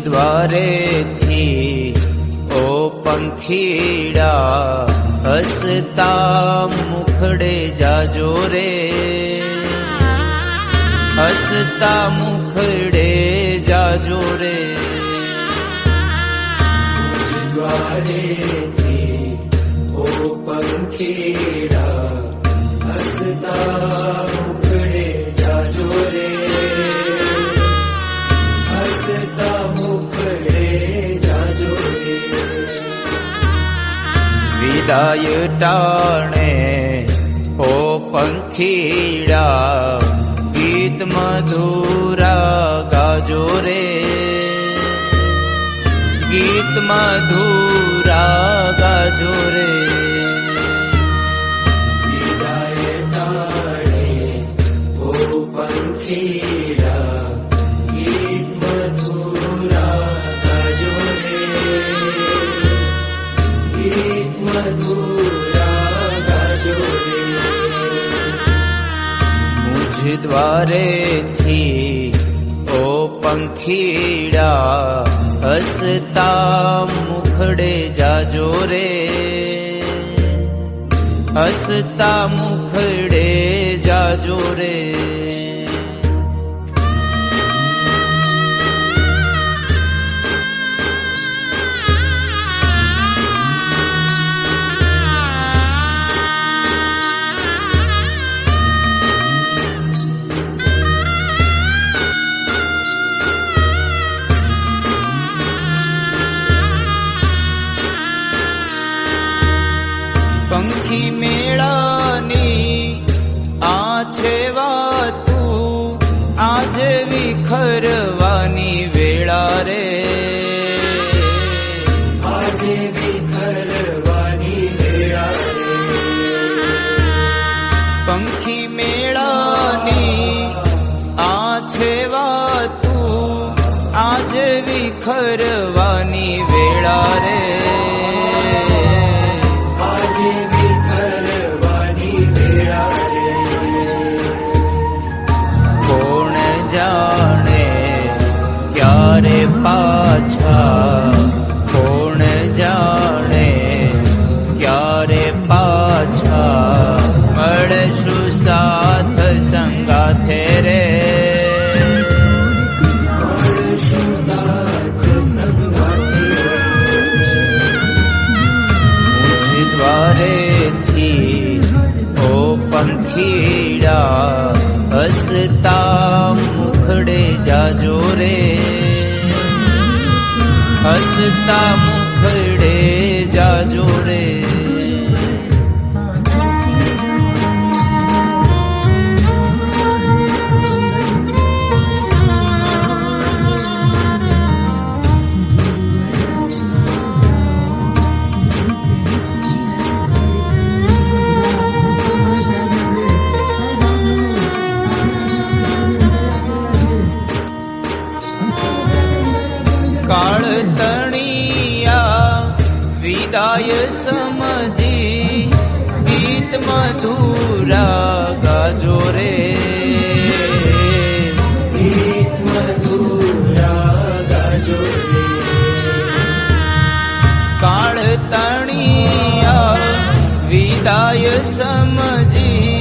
દ્વારેથી ઓ પંખીડા હસતા મુખડે જાજો રે, હસતા મુખડે જાજો રે. દ્વારેથી ઓ પંખીડા હસતા મુખડે જાજો રે, હસતા મુખડે જાજો રે. વિદાય ટાણે ઓ પંખીડા ગીત મધુરા ગાજો રે, ગીત મધુરા ગાજો રે. વિદાય ટાણે ઓ પંખીડા ગીત મધુરા ગાજો રે, ગીત મધુરા ગાજો રે. મુझ દ્વારેથી ઓ પંખીડા હસતા મુખડે જાજો રે, હસતા મુખડે જાજો રે. પંખી મેળાની આ છે વાતું, આજે વિખરવાની વેળા રે, આજે વિખરવાની વેળા રે. પંખી મેળાની આ છે વાતું, આજે વિખરવાની વેળા રે. ક્યારે પાછા, કોણ જાણે ક્યારે પાછા મળશું સાથ સંગાથે રે, મળશું સાથ સંગાથે. મુझ દ્વારેથી ઓ પંખીડા હસતા મુખડે જાજો રે, હસતા મુખડે જાજો રે. કાળ તણિયા વિદાય સમજી ગીત મધુરા ગાજો રે, ગીત મધુરા ગાજો રે. કાળ તણિયા વિદાય સમજી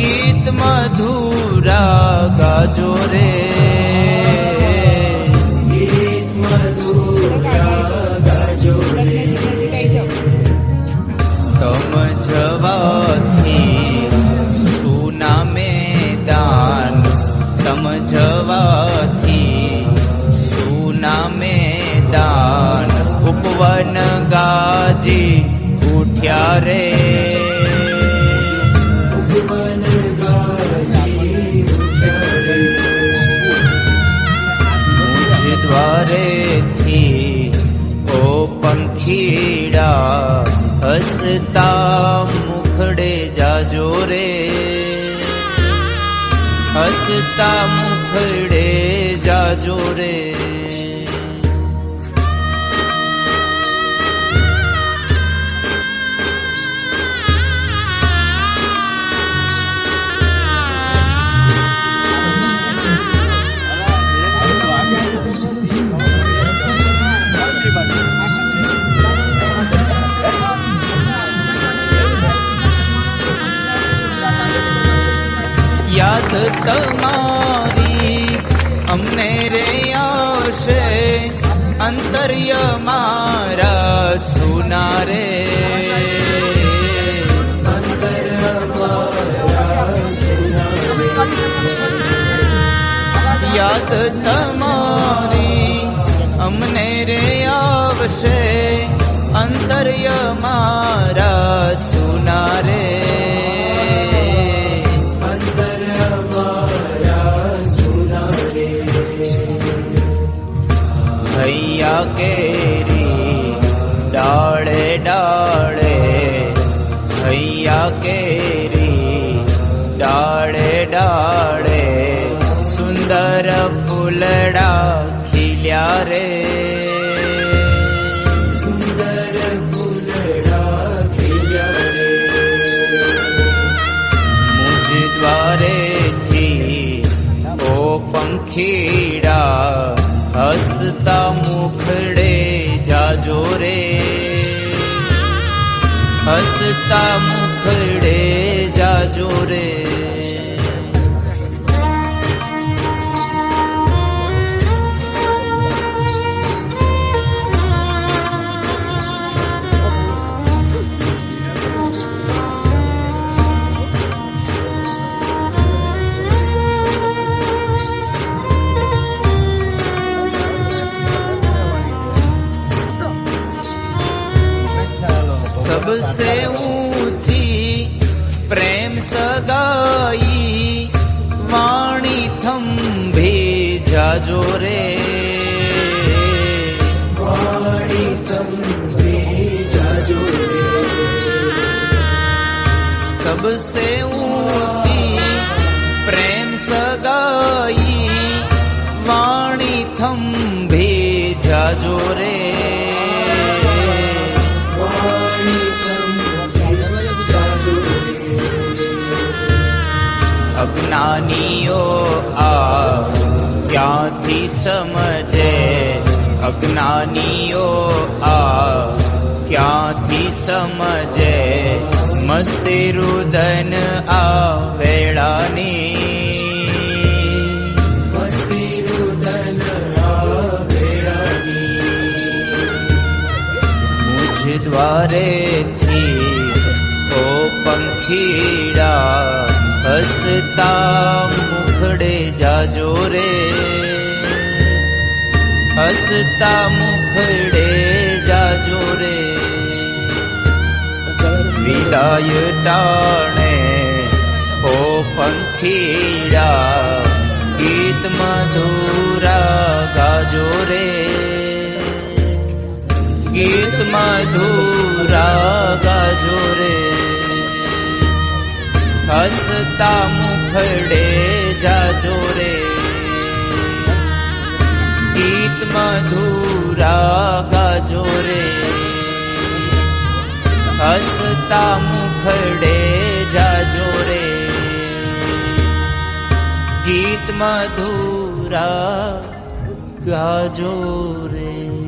ગીત મધુરા ગાજો રે, તમ જવાથી સુના મેદાન, તમ જવાથી સુના મેદાન ઉપવન ગાજી ઉઠ્યા રે, ઉપવન ગાજી ઉઠ્યા રે. મુझ દ્વારેથી ઓ પંખીડા હસતા મુખડે જાજો રે, હસતા મુખડે જાજો રે. તમારી અમને રે આવશે અંતર્ય મારા સુના રે યાદ તમારી અમને રે આવશે અંતર્ય મારા સુના રે હૈયા કેરી ડાળે ડાળે હૈયા કેરી ડાળે ડાળે સુંદર ફૂલડા ખીલ્યા રે સુંદર ફૂલડા ખીલ્યા રે મુજ દ્વારેથી ઓ પંખીડા હસતા મુખડે જાજો રે હસતા મુખડે જાજો રે सबसे ऊंची प्रेम सगाई वाणी थंभे जाजो रे वाणी थंभे जाजो रे सबसे ऊंची प्रेम सगाई वाणी थंभे जाजो रे અજ્ઞાનીઓ આ ક્યાંથી સમજે અજ્ઞાનીઓ આ ક્યાંથી સમજે મસ્તી રુદન આ વેળાની મસ્તી રુદન આ વેળાની મુજ દ્વારેથી ઓ પંખીડા હસતા મુખડે જાજો રે હસતા મુખડે જાજો રે વિદાય ટાણે ઓ પંખીડા ગીત મધુરા ગાજો રે ગીત મધુરા ગાજો રે હસતા મુખડે જાજો રે ગીત મધુરા ગાજો રે હસતા મુખડે જાજો રે ગીત મધુરા ગાજો રે